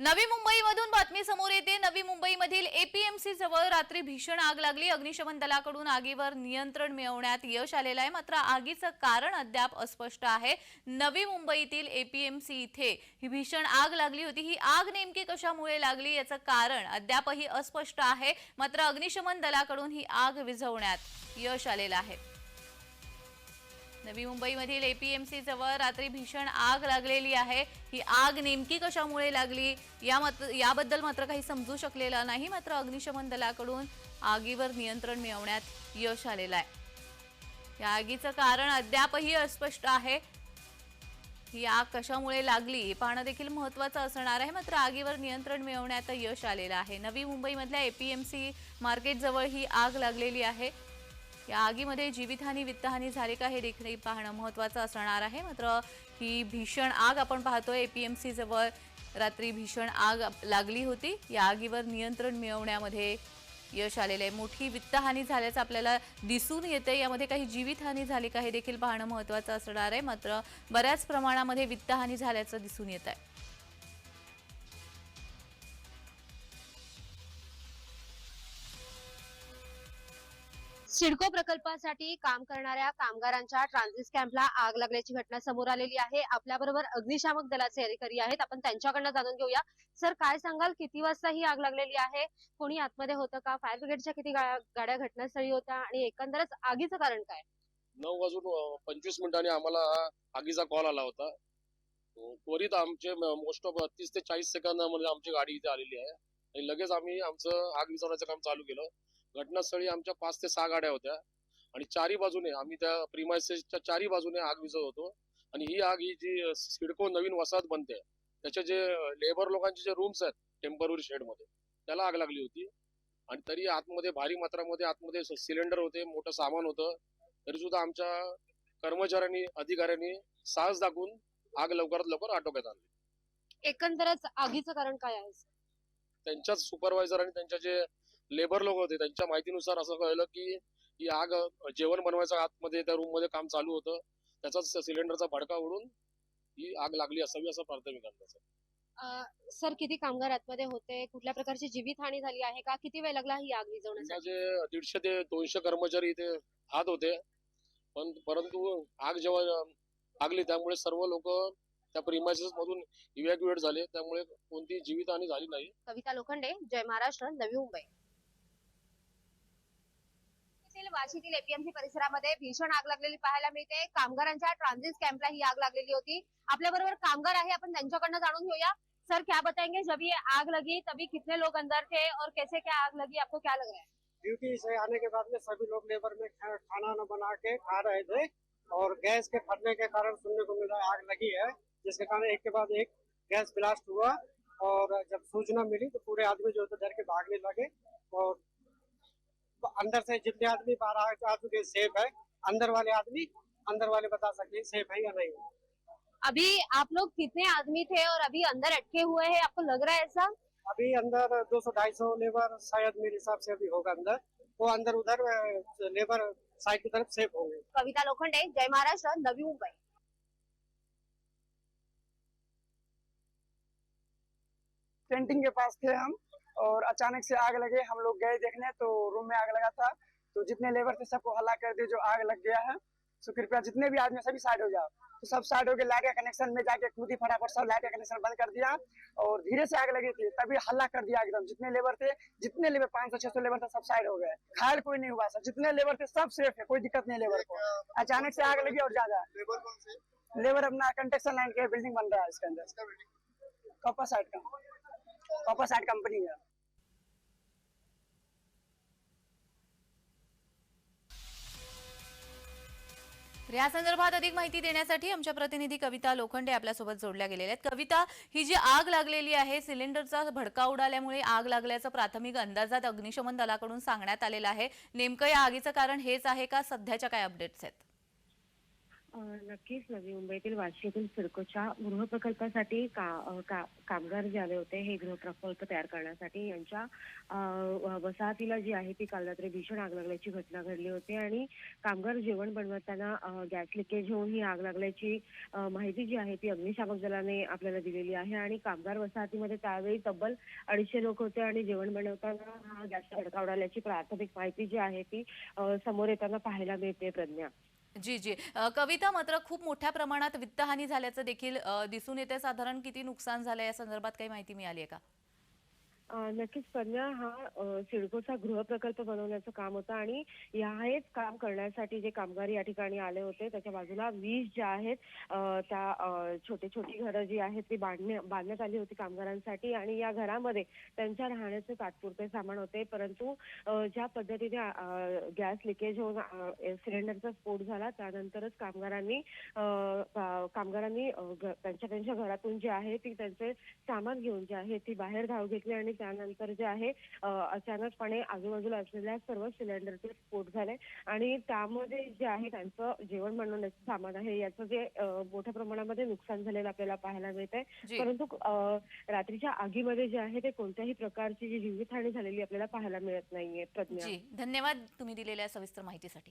नवी मुंबईमधून बातमी समोर येते। नवी मुंबईमधील एपीएमसी जवळ रात्री भीषण आग लागली। अग्निशमन दलाकडून आगीवर नियंत्रण मिळवण्यात यश आलेलं आहे, मात्र आगीचं कारण अद्याप अस्पष्ट आहे। नवी मुंबईतील एपीएमसी इथे ही भीषण आग लागली होती। ही आग नेमकी कशामुळे लागली याचं कारण अद्यापही अस्पष्ट आहे, मात्र अग्निशमन दलाकडून ही आग विझवण्यात यश आलेलं आहे। नवी मुंबईमधील एपीएमसी जवळ रात्री भीषण आग लागलेली आहे। ही आग नेमकी कशामुळे लागली याबद्दल मात्र काही समजू शकलेलं नाही, मात्र अग्निशमन दलाकडून आगीवर नियंत्रण मिळवण्यात यश आलेलं आहे। या आगीचं कारण अद्यापही अस्पष्ट आहे। ही आग कशामुळे लागली हे पाहणं देखील महत्त्वाचं असणार आहे, मात्र आगीवर नियंत्रण मिळवण्यात यश आलेलं आहे। नवी मुंबईमधल्या एपीएमसी मार्केट जवळ ही आग लागलेली आहे। या आगीमध्ये जीवितहानी वित्तहानी झाली का हे देखील पाहणं महत्त्वाचं असणार आहे, मात्र ही भीषण आग आपण पाहतोय। एपीएमसी जवळ रात्री भीषण आग लागली होती। या आगीवर नियंत्रण मिळवण्यामध्ये यश आलेलं आहे। मोठी वित्तहानी झाल्याचं आपल्याला दिसून येते। यामध्ये काही जीवितहानी झाली का हे देखील पाहणं महत्त्वाचं असणार आहे, मात्र बऱ्याच प्रमाणामध्ये वित्तहानी झाल्याचं दिसून येत आहे। सिडको प्रकल्पासाठी काम करणाऱ्या कामगारांच्या ट्रान्झिट कॅम्पला आग लागल्याची घटना समोर आलेली आहे। आपल्याबरोबर अग्निशामक दलाचे अधिकारी आहेत, आपण त्यांच्याकडनं जाणून घेऊया। सर, काय सांगाल, किती वाजता ही आग लागलेली आहे? कोणी आतमध्ये होतं का? फायर ब्रिगेडच्या किती गाड्या घटनास्थळी होत्या आणि एकंदरच आगीचं कारण काय? 9:25 आम्हाला आगीचा कॉल आला होता। त्वरित आमचे मोस्ट ऑफ 30 ते 40 सेकंदामध्ये आमची गाडी इथे आलेली आहे आणि लगेच आम्ही आमचं आग विझवण्याचं काम चालू केलं। घटनास्थळी आमच्या 5 ते 6 गाड्या होत्या आणि चारी बाजूने आम्ही त्या प्रिमाइसेसच्या चारी बाजूने आग विझवत होतो। आणि ही आग ही जी सिडको नवीन वसाहत बनते त्याचे जे लेबर लोकांचे जे रूम्स आहेत टेम्पररी शेडमध्ये, त्याला आग लागली होती। आणि तरी आतमध्ये भारी मात्रामध्ये आतमध्ये सिलेंडर होते, मोठं सामान होतं, तरी सुद्धा आमच्या कर्मचाऱ्यांनी अधिकाऱ्यांनी साहस दाखवून आग लवकरात लवकर आटोक्यात आणली। एकंदरच आगीचं कारण काय आहे? त्यांच्याच सुपरवायझर आणि त्यांच्या जे लेबर लोक होते त्यांच्या माहितीनुसार असं कळलं की ही आग जेवण बनवायचं आतमध्ये त्या रूम मध्ये काम चालू होतं, त्याचाच सिलेंडरचा भडका उडून ही आग लागली असावी असं प्राथमिक अंदाज आहे। सर, किती कामगार आतमध्ये होते? कुठल्या प्रकारची जीवितहानी झाली आहे का? किती वेळ लागला ही आग विझवण्यासाठी? जे 150 ते 200 कर्मचारी इथे आत होते, परंतु आग जेव्हा लागली त्यामुळे सर्व लोक त्या प्रिमाइसेस मधून इव्हॅक्युएट झाले, त्यामुळे कोणतीही जीवितहानी झाली नाही। कविता लोखंडे, जय महाराष्ट्र, नवी मुंबई। वाशीतील एपीएमसी परिसरामध्ये भीषण आग लागलेली पाहायला मिळते। कामगारांच्या ट्रांजिट कैंपला ही आग लागलेली होती। आपल्या बरोबर कामगार आहे, आपण त्यांच्याकडनं जाणून घेऊया। सर, क्या बताएंगे, जब ये आग लगी तभी कितने लोग अंदर थे और कैसे क्या आग लगी, आपको क्या लग रहा है? ड्यूटी से आने के बाद में सभी लोग लेबर में खाना न बना के खा रहे थे और गैस के फटने के कारण सुनने को मिला आग लगी है, जिसके कारण एक के बाद एक गैस ब्लास्ट हुआ। और जब सूचना मिली तो पूरे आदमी जो थे डर के भागने लगे और अंदर से जितने आदमी बाहर आ चुके सेफ है, अंदर वाले बता सकते सेफ है या नहीं। अभी आप लोग कितने आदमी थे और अभी अंदर अटके हुए हैं, आपको लग रहा है ऐसा? अभी अंदर 200-250 लेबर शायद मेरे हिसाब से अभी होगा अंदर, वो अंदर उधर लेबर साइड की तरफ सेफ होंगे। कविता लोखंडे, जय महाराष्ट्र, नवी मुंबई। कैंटीन के पास थे हम और अचानक से आग लगे। हम लोग गए देखने तो रूम में आग लगा था, तो जितने लेबर थे सबको हल्ला कर दिए जो आग लग गया है, तो कृपया जितने भी आदमी सभी साइड हो जाओ। तो सब साइड हो गए। लाइट का कनेक्शन में जाके कूदी फटाफट, सब लाइट का कनेक्शन बंद कर दिया और धीरे से आग लगी थी तभी हल्ला कर दिया एकदम। जितने लेबर 500-600 लेबर थे सब साइड हो गए। घायल कोई नहीं हुआ सर, जितने लेबर थे सब सेफ है, कोई दिक्कत नहीं लेबर को। अचानक से आग लगी और ज्यादा। लेबर कौन से? लेबर अपना कंस्ट्रक्शन लाइन के बिल्डिंग बन रहा है इसके अंदर, कॉपर साइड कंपनी है। या संदर्भात अधिक माहिती देण्यासाठी आमच्या प्रतिनिधी कविता लोखंडे आपल्यासोबत जोडल्या गेलेल्या आहेत। कविता, ही जी आग लागलेली आहे, सिलेंडरचा भडका उडाल्यामुळे आग लागल्याचं प्राथमिक अंदाजात अग्निशमन दलाकडून सांगण्यात आलेलं आहे। नेमकं या आगीचं कारण हेच आहे का? सध्याच्या काय अपडेट्स आहेत? नक्कीच नवी मुंबईतील वाशी येथील सिडकोच्या गृहप्रकल्पासाठी कामगार जे आले होते हे गृहप्रकल्प तयार करण्यासाठी यांच्या वसाहतीला जी आहे ती काल रात्री भीषण आग लागल्याची घटना घडली होती आणि कामगार जेवण बनवताना गॅस लिकेज होऊन ही आग लागल्याची माहिती जी आहे ती अग्निशामक दलाने आपल्याला दिलेली आहे आणि कामगार वसाहतीमध्ये त्यावेळी तब्बल 250 लोक होते आणि जेवण बनवताना हा गॅस भडका उडाल्याची प्राथमिक माहिती जी आहे ती समोर येताना पाहायला मिळते. प्रज्ञा. जी जी कविता, मात्र खूप मोठ्या प्रमाणात वित्तहानी झाल्याचं देखील दिसून येते. साधारण किती नुकसान झालं या संदर्भात काही माहिती मिळाली आहे का? नक्कीच प्रज्ञा, हा सिडकोचा गृहप्रकल्प बनवण्याचं काम होतं आणि हेच काम करण्यासाठी जे कामगार या ठिकाणी आले होते त्याच्या बाजूला 20 ज्या आहेत त्या छोटी छोटी घरं जी आहेत ती बांधण्यात आली होती कामगारांसाठी आणि या घरामध्ये त्यांच्या राहण्याचे तात्पुरते सामान होते. परंतु ज्या पद्धतीने गॅस लिकेज होऊन सिलेंडरचा स्फोट झाला त्यानंतरच कामगारांनी त्यांच्या घरातून जे आहे ती त्यांचे सामान घेऊन जे आहे ती बाहेर धाव घेतली आणि त्यानंतर जे आहे अचानकपणे आजूबाजूला असलेल्या सर्व सिलेंडरचे स्फोट झाले आणि त्यामध्ये जे आहे त्यांचं जेवण बनवण्याचं सामान आहे याचं जे मोठ्या प्रमाणामध्ये नुकसान झालेलं आपल्याला पाहायला मिळतंय. जी परंतु रात्रीच्या आगीमध्ये जे आहे ते कोणत्याही प्रकारची जी जीवितहानी झालेली आपल्याला पाहायला मिळत नाहीये. प्रज्ञा. जी, धन्यवाद तुम्ही दिलेल्या सविस्तर माहितीसाठी.